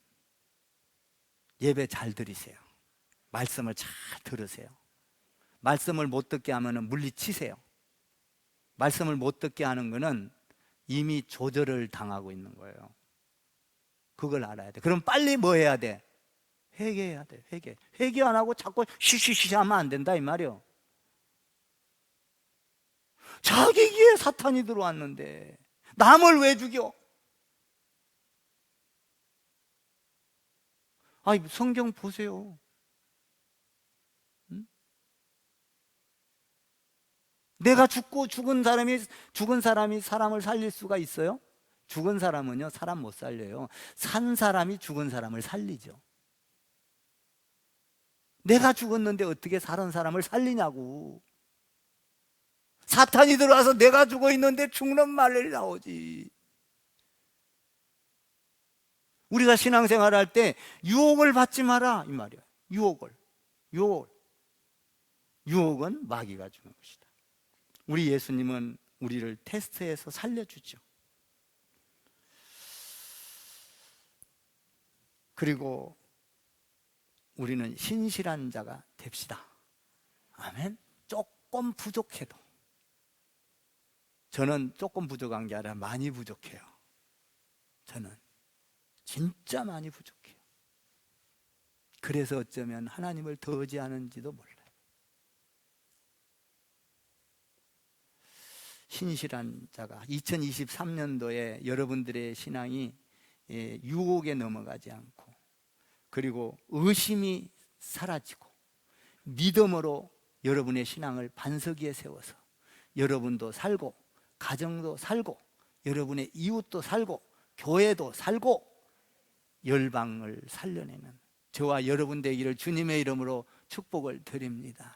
예배 잘 들으세요. 말씀을 잘 들으세요. 말씀을 못 듣게 하면 물리치세요. 말씀을 못 듣게 하는 것은 이미 조절을 당하고 있는 거예요. 그걸 알아야 돼. 그럼 빨리 뭐 해야 돼? 회개해야 돼. 회개 안 하고 자꾸 쉬쉬쉬 하면 안 된다 이 말이요. 자기 귀에 사탄이 들어왔는데 남을 왜 죽여? 성경 보세요. 내가 죽은 사람이 사람을 살릴 수가 있어요? 죽은 사람은요 사람 못 살려요. 산 사람이 죽은 사람을 살리죠. 내가 죽었는데 어떻게 살은 사람을 살리냐고. 사탄이 들어와서 내가 죽어 있는데 죽는 말이 나오지. 우리가 신앙생활 할 때 유혹을 받지 마라 이 말이야. 유혹은 마귀가 주는 것이다. 우리 예수님은 우리를 테스트에서 살려주죠. 그리고 우리는 신실한 자가 됩시다. 아멘. 조금 부족해도, 저는 조금 부족한 게 아니라 많이 부족해요. 저는 진짜 많이 부족해요. 그래서 어쩌면 하나님을 더 의지하는지도 몰라요. 신실한 자가 2023년도에 여러분들의 신앙이 유혹에 넘어가지 않고, 그리고 의심이 사라지고 믿음으로 여러분의 신앙을 반석 위에 세워서 여러분도 살고 가정도 살고 여러분의 이웃도 살고 교회도 살고 열방을 살려내는 저와 여러분 되기를 주님의 이름으로 축복을 드립니다.